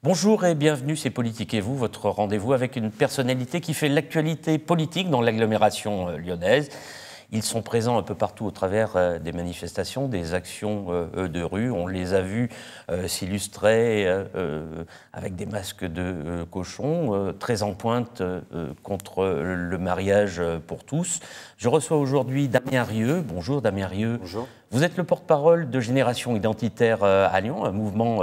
Bonjour et bienvenue, c'est Politique et vous, votre rendez-vous avec une personnalité qui fait l'actualité politique dans l'agglomération lyonnaise. Ils sont présents un peu partout au travers des manifestations, des actions de rue. On les a vus s'illustrer avec des masques de cochons, très en pointe contre le mariage pour tous. Je reçois aujourd'hui Damien Rieu. Bonjour Damien Rieu. Bonjour. Vous êtes le porte-parole de Génération Identitaire à Lyon, un mouvement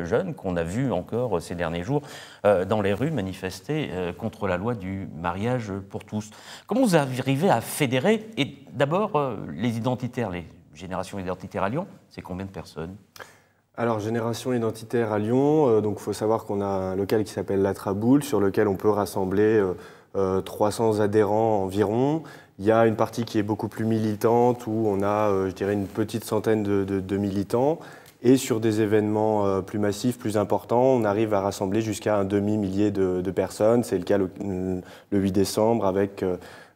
jeune qu'on a vu encore ces derniers jours dans les rues manifester contre la loi du mariage pour tous. Comment vous arrivez à fédérer, et d'abord les identitaires, les Générations Identitaires à Lyon, c'est combien de personnes ? Alors, Génération Identitaire à Lyon, donc il faut savoir qu'on a un local qui s'appelle La Traboule, sur lequel on peut rassembler 300 adhérents environ. Il y a une partie qui est beaucoup plus militante, où on a, je dirais, une petite centaine de militants. Et sur des événements plus massifs, plus importants, on arrive à rassembler jusqu'à un demi-millier de personnes. C'est le cas le 8 décembre avec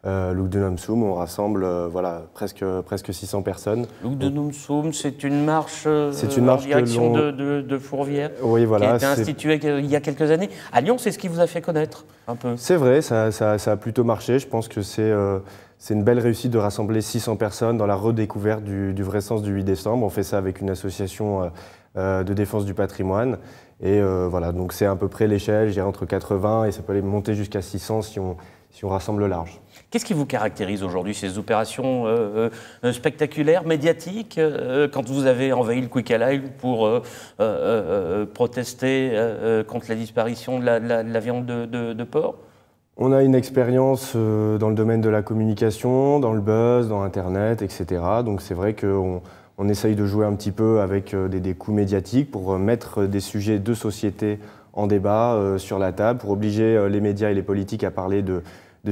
Louk de Namsoum, où on rassemble voilà, presque 600 personnes. Louk de Namsoum, c'est une marche, en direction de Fourvière, oui, voilà, qui a été instituée il y a quelques années. À Lyon, c'est ce qui vous a fait connaître un peu. C'est vrai, ça a plutôt marché. Je pense que c'est une belle réussite de rassembler 600 personnes dans la redécouverte du vrai sens du 8 décembre. On fait ça avec une association de défense du patrimoine. Et voilà, donc c'est à peu près l'échelle, je dirais entre 80 et ça peut aller monter jusqu'à 600 si on rassemble large. Qu'est-ce qui vous caractérise aujourd'hui, ces opérations spectaculaires, médiatiques, quand vous avez envahi le Quick Halal pour protester contre la disparition de la viande de porc ? On a une expérience dans le domaine de la communication, dans le buzz, dans Internet, etc. Donc c'est vrai qu'on essaye de jouer un petit peu avec des coups médiatiques pour mettre des sujets de société en débat sur la table, pour obliger les médias et les politiques à parler de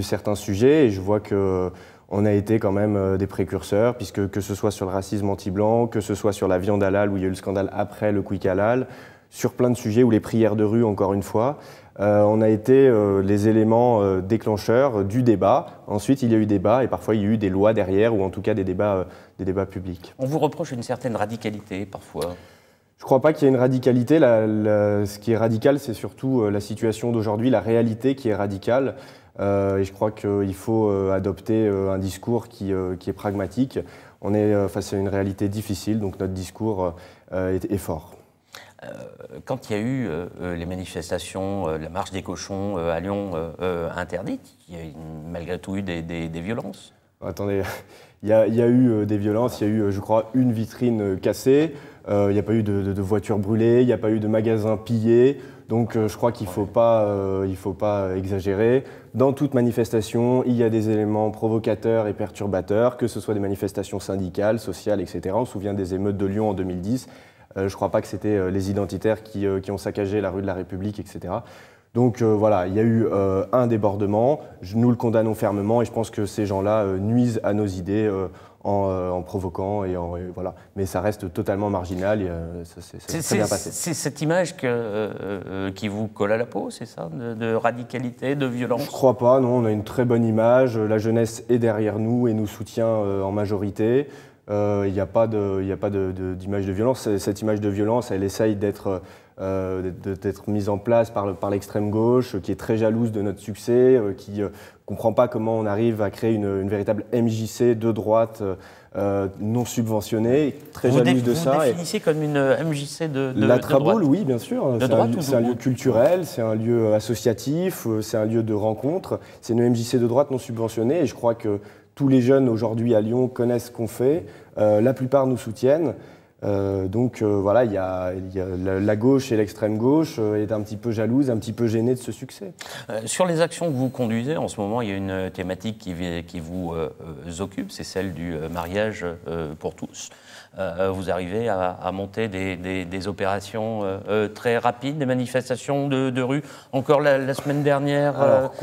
certains sujets. Et je vois qu'on a été quand même des précurseurs, puisque que ce soit sur le racisme anti-blanc, que ce soit sur la viande halal, où il y a eu le scandale après le Quick Halal, sur plein de sujets, ou les prières de rue, encore une fois, on a été les éléments déclencheurs du débat. Ensuite, il y a eu débat, et parfois il y a eu des lois derrière, ou en tout cas des débats publics. On vous reproche une certaine radicalité, parfois. Je ne crois pas qu'il y ait une radicalité. Ce qui est radical, c'est surtout la situation d'aujourd'hui, la réalité qui est radicale. Et je crois qu'il faut adopter un discours qui est pragmatique. On est face à une réalité difficile, donc notre discours est fort. Quand il y a eu les manifestations, la marche des cochons à Lyon interdite, il y a malgré tout eu des violences. Attendez, il y a eu des violences, il y a eu, je crois, une vitrine cassée, il n'y a pas eu de voitures brûlées, il n'y a pas eu de magasins pillés, donc je crois qu'il ne faut pas exagérer. Dans toute manifestation, il y a des éléments provocateurs et perturbateurs, que ce soit des manifestations syndicales, sociales, etc. On se souvient des émeutes de Lyon en 2010. Je ne crois pas que c'était les identitaires qui ont saccagé la rue de la République, etc. Donc voilà, il y a eu un débordement, nous le condamnons fermement et je pense que ces gens-là nuisent à nos idées en provoquant, voilà. Mais ça reste totalement marginal et c'est très bien passé. C'est cette image qui vous colle à la peau, c'est ça, de radicalité, de violence ? Je ne crois pas, non, on a une très bonne image, la jeunesse est derrière nous et nous soutient en majorité. Il n'y a pas d'image de violence. Cette image de violence, elle essaye d'être mise en place par l'extrême gauche, qui est très jalouse de notre succès, qui ne comprend pas comment on arrive à créer une véritable MJC de droite non subventionnée, très jalouse de ça. Vous définissez comme une MJC de La Traboule, oui, bien sûr. C'est un lieu gauche. culturel, c'est un lieu associatif, c'est un lieu de rencontre. C'est une MJC de droite non subventionnée et je crois que tous les jeunes aujourd'hui à Lyon connaissent ce qu'on fait, la plupart nous soutiennent. Donc voilà, il y a la gauche et l'extrême gauche est un petit peu jalouse, un petit peu gênée de ce succès. Sur les actions que vous conduisez, en ce moment, il y a une thématique qui vous occupe, c'est celle du mariage pour tous. Vous arrivez à monter des opérations très rapides, des manifestations de rue. Encore la semaine dernière, Alors,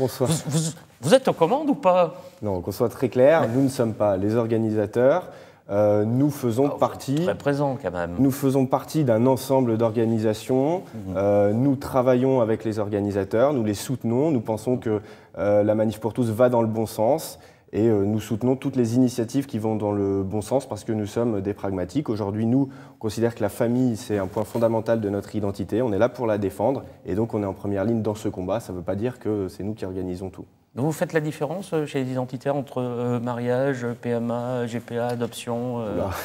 vous êtes aux commandes ou pas ? Non, qu'on soit très clair, nous ne sommes pas les organisateurs. Nous faisons partie. Très présent quand même. Nous faisons partie d'un ensemble d'organisations. Nous travaillons avec les organisateurs, nous les soutenons. Nous pensons que la Manif pour tous va dans le bon sens. Et nous soutenons toutes les initiatives qui vont dans le bon sens parce que nous sommes des pragmatiques. Aujourd'hui, nous, on considère que la famille, c'est un point fondamental de notre identité. On est là pour la défendre et donc on est en première ligne dans ce combat. Ça ne veut pas dire que c'est nous qui organisons tout. Donc vous faites la différence chez les identitaires entre mariage, PMA, GPA, adoption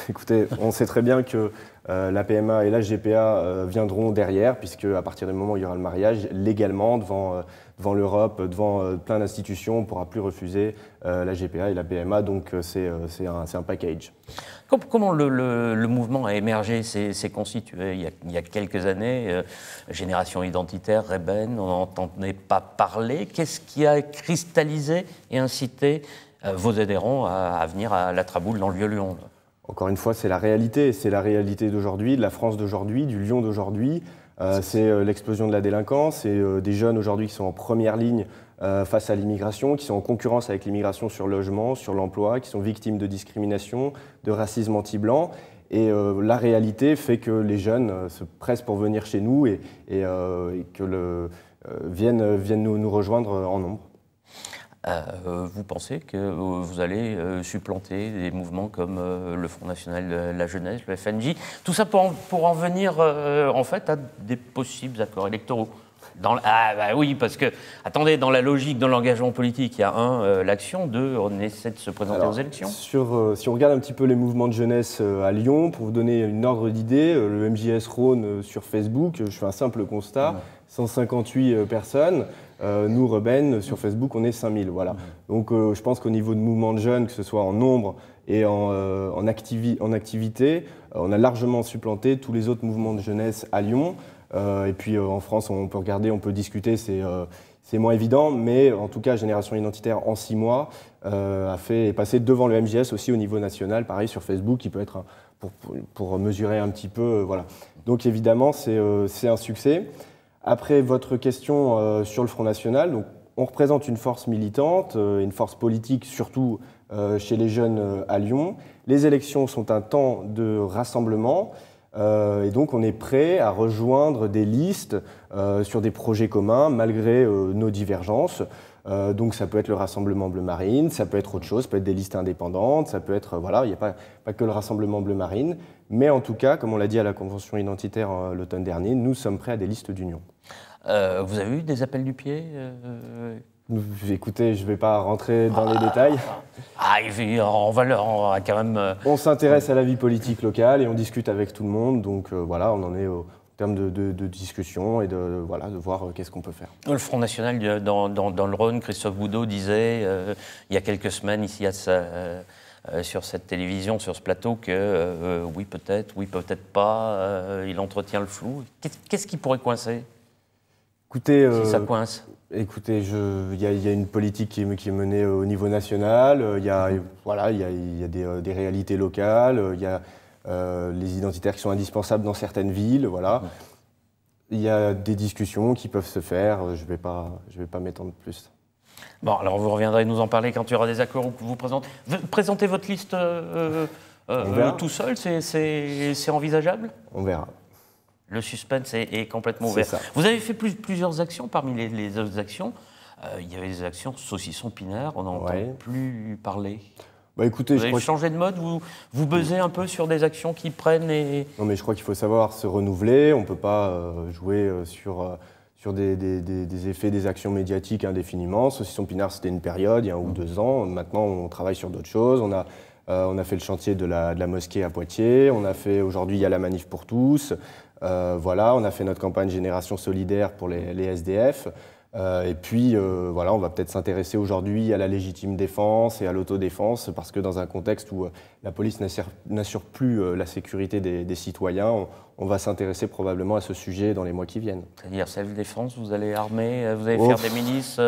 Écoutez, on sait très bien que la PMA et la GPA viendront derrière, puisque à partir du moment où il y aura le mariage, légalement, devant l'Europe, devant plein d'institutions, on ne pourra plus refuser la GPA et la PMA, donc c'est un package. Comment le mouvement a émergé, s'est constitué il y a quelques années Génération identitaire, Rebeen, on n'entendait pas parler. Qu'est-ce qui a cristallisé et incité vos adhérents à venir à la Traboule dans le Vieux-Lyon? Encore une fois, c'est la réalité d'aujourd'hui, de la France d'aujourd'hui, du Lyon d'aujourd'hui. C'est l'explosion de la délinquance, c'est des jeunes aujourd'hui qui sont en première ligne face à l'immigration, qui sont en concurrence avec l'immigration sur le logement, sur l'emploi, qui sont victimes de discrimination, de racisme anti-blanc. Et la réalité fait que les jeunes se pressent pour venir chez nous et viennent nous rejoindre en nombre. Vous pensez que vous allez supplanter des mouvements comme le Front National de la Jeunesse, le FNJ, tout ça pour en venir en fait à des possibles accords électoraux? Oui, parce que, attendez, dans la logique de l'engagement politique, il y a l'action, on essaie de se présenter aux élections. Si on regarde un petit peu les mouvements de jeunesse à Lyon, pour vous donner une ordre d'idée, le MJS Rhône sur Facebook, je fais un simple constat, 158 personnes. Nous, Rebeen, sur Facebook, on est 5000. Voilà. Donc je pense qu'au niveau de mouvement de jeunes, que ce soit en nombre et en activité, on a largement supplanté tous les autres mouvements de jeunesse à Lyon. Et puis en France, on peut regarder, on peut discuter, c'est moins évident, mais en tout cas, Génération Identitaire, en 6 mois, est passé devant le MJS aussi au niveau national, pareil sur Facebook, qui peut être pour mesurer un petit peu. Voilà. Donc évidemment, c'est un succès. Après votre question sur le Front National, donc, on représente une force militante, une force politique, surtout chez les jeunes à Lyon. Les élections sont un temps de rassemblement. Et donc on est prêt à rejoindre des listes sur des projets communs malgré nos divergences. Donc ça peut être le Rassemblement Bleu Marine, ça peut être autre chose, ça peut être des listes indépendantes, ça peut être, voilà, il n'y a pas que le Rassemblement Bleu Marine. Mais en tout cas, comme on l'a dit à la Convention identitaire l'automne dernier, nous sommes prêts à des listes d'union. Vous avez eu des appels du pied Écoutez, je ne vais pas rentrer dans les détails. On va quand même... On s'intéresse à la vie politique locale et on discute avec tout le monde. Donc voilà, on en est au terme de discussion et de voir qu'est-ce qu'on peut faire. Le Front National dans le Rhône, Christophe Boudot disait il y a quelques semaines ici sur cette télévision, sur ce plateau, que oui peut-être pas, il entretient le flou. Qu'est-ce qui pourrait coincer? Écoutez, si ça coince. Écoutez, il y a une politique qui est menée au niveau national, il y a des réalités locales, il y a les identitaires qui sont indispensables dans certaines villes, voilà. Il y a des discussions qui peuvent se faire, je vais pas m'étendre plus. Bon, alors vous reviendrez nous en parler quand il y aura des accords que vous présentez. Présentez votre liste tout seul, c'est envisageable? On verra. Le suspense est complètement ouvert. Vous avez fait plusieurs actions. Parmi les autres actions, il y avait des actions saucisson pinard. On n'en entend plus parler. Bah écoutez, vous avez changé de mode, vous buzzez un peu sur des actions qui prennent et... Non mais je crois qu'il faut savoir se renouveler. On ne peut pas jouer sur des effets, des actions médiatiques indéfiniment. Saucisson pinard, c'était une période, il y a 1 ou 2 ans. Maintenant, on travaille sur d'autres choses. On a fait le chantier de la mosquée à Poitiers. Aujourd'hui, il y a la manif pour tous. Voilà, on a fait notre campagne Génération Solidaire pour les SDF. Et puis, voilà, on va peut-être s'intéresser aujourd'hui à la légitime défense et à l'autodéfense, parce que dans un contexte où la police n'assure plus la sécurité des citoyens, on va s'intéresser probablement à ce sujet dans les mois qui viennent. C'est-à-dire self-défense, vous allez armer, vous allez faire des milices,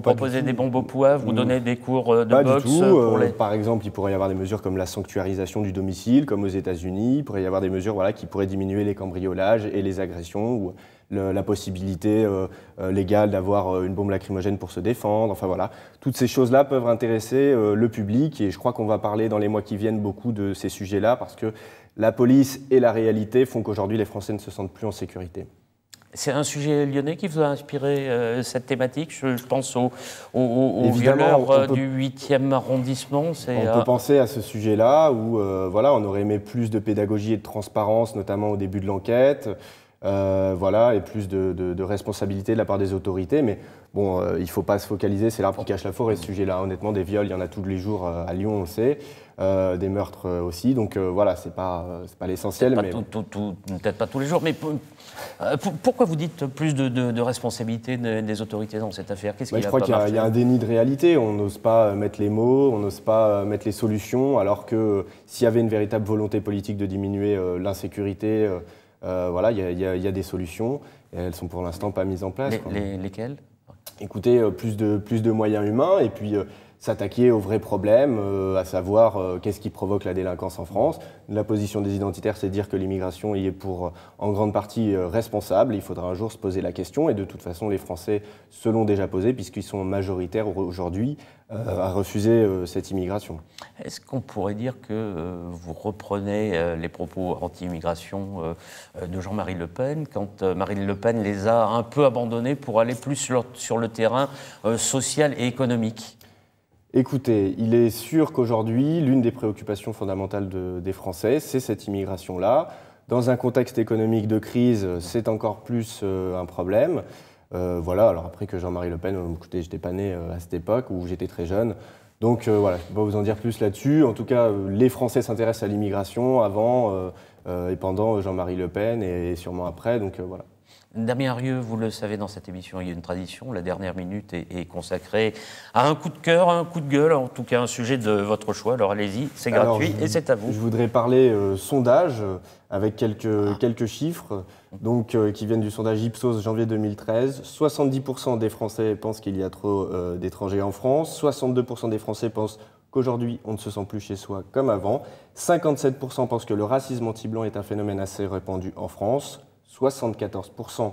proposer des bombes au poivre, vous donner des cours de boxe du tout. Par exemple, il pourrait y avoir des mesures comme la sanctuarisation du domicile, comme aux États-Unis. Il pourrait y avoir des mesures qui pourraient diminuer les cambriolages et les agressions, ou la possibilité légale d'avoir une bombe lacrymogène pour se défendre. Enfin voilà, toutes ces choses-là peuvent intéresser le public, et je crois qu'on va parler dans les mois qui viennent beaucoup de ces sujets-là, parce que la police et la réalité font qu'aujourd'hui les Français ne se sentent plus en sécurité. C'est un sujet lyonnais qui vous a inspiré cette thématique. Je pense aux violeurs du 8e arrondissement. On peut penser à ce sujet-là où voilà, on aurait aimé plus de pédagogie et de transparence, notamment au début de l'enquête. Voilà, et plus de responsabilité de la part des autorités. Mais bon, il ne faut pas se focaliser, c'est l'arbre qui cache la forêt, ce sujet-là. Honnêtement, des viols, il y en a tous les jours à Lyon, on le sait. Des meurtres aussi. Donc voilà, c'est pas l'essentiel. Peut-être pas tous les jours, mais pourquoi vous dites plus de responsabilité des autorités dans cette affaire? Qu'est-ce qui je crois qu'il y a un déni de réalité. On n'ose pas mettre les mots, on n'ose pas mettre les solutions, alors que s'il y avait une véritable volonté politique de diminuer l'insécurité, voilà, il y a des solutions, et elles sont pour l'instant pas mises en place. Lesquelles? Écoutez, plus de moyens humains, et puis s'attaquer aux vrais problèmes, à savoir qu'est-ce qui provoque la délinquance en France. La position des identitaires, c'est de dire que l'immigration y est pour, en grande partie, responsable. Il faudra un jour se poser la question, et de toute façon, les Français se l'ont déjà posé, puisqu'ils sont majoritaires aujourd'hui à refuser cette immigration. Est-ce qu'on pourrait dire que vous reprenez les propos anti-immigration de Jean-Marie Le Pen, quand Marine Le Pen les a un peu abandonnés pour aller plus sur le terrain social et économique? Écoutez, il est sûr qu'aujourd'hui, l'une des préoccupations fondamentales des Français, c'est cette immigration-là. Dans un contexte économique de crise, c'est encore plus un problème. Voilà, alors après que Jean-Marie Le Pen, écoutez, je n'étais pas né à cette époque où j'étais très jeune. Donc voilà, je ne peux pas vous en dire plus là-dessus. En tout cas, les Français s'intéressent à l'immigration avant et pendant Jean-Marie Le Pen et sûrement après. Donc voilà. Damien Arieux, vous le savez, dans cette émission, il y a une tradition. La dernière minute est consacrée à un coup de cœur, à un coup de gueule, en tout cas un sujet de votre choix. Alors allez-y, c'est gratuit et c'est à vous. Je voudrais parler sondage avec quelques chiffres donc, qui viennent du sondage Ipsos janvier 2013. 70% des Français pensent qu'il y a trop d'étrangers en France. 62% des Français pensent qu'aujourd'hui, on ne se sent plus chez soi comme avant. 57% pensent que le racisme anti-blanc est un phénomène assez répandu en France. 74%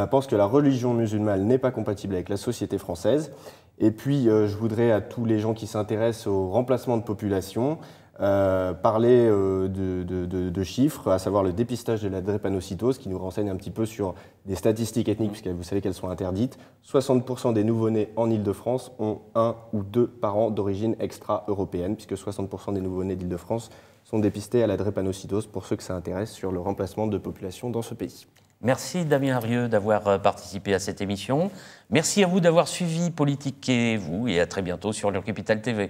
pensent que la religion musulmane n'est pas compatible avec la société française. Et puis, je voudrais à tous les gens qui s'intéressent au remplacement de population parler de chiffres, à savoir le dépistage de la drépanocytose, qui nous renseigne un petit peu sur des statistiques ethniques, puisque vous savez qu'elles sont interdites. 60% des nouveau-nés en Île-de-France ont un ou deux parents d'origine extra-européenne, puisque 60% des nouveau-nés d'Île-de-France sont dépistés à la drépanocytose, pour ceux que ça intéresse, sur le remplacement de population dans ce pays. Merci Damien Arieux d'avoir participé à cette émission. Merci à vous d'avoir suivi Politique et vous, et à très bientôt sur l'Urcapital TV.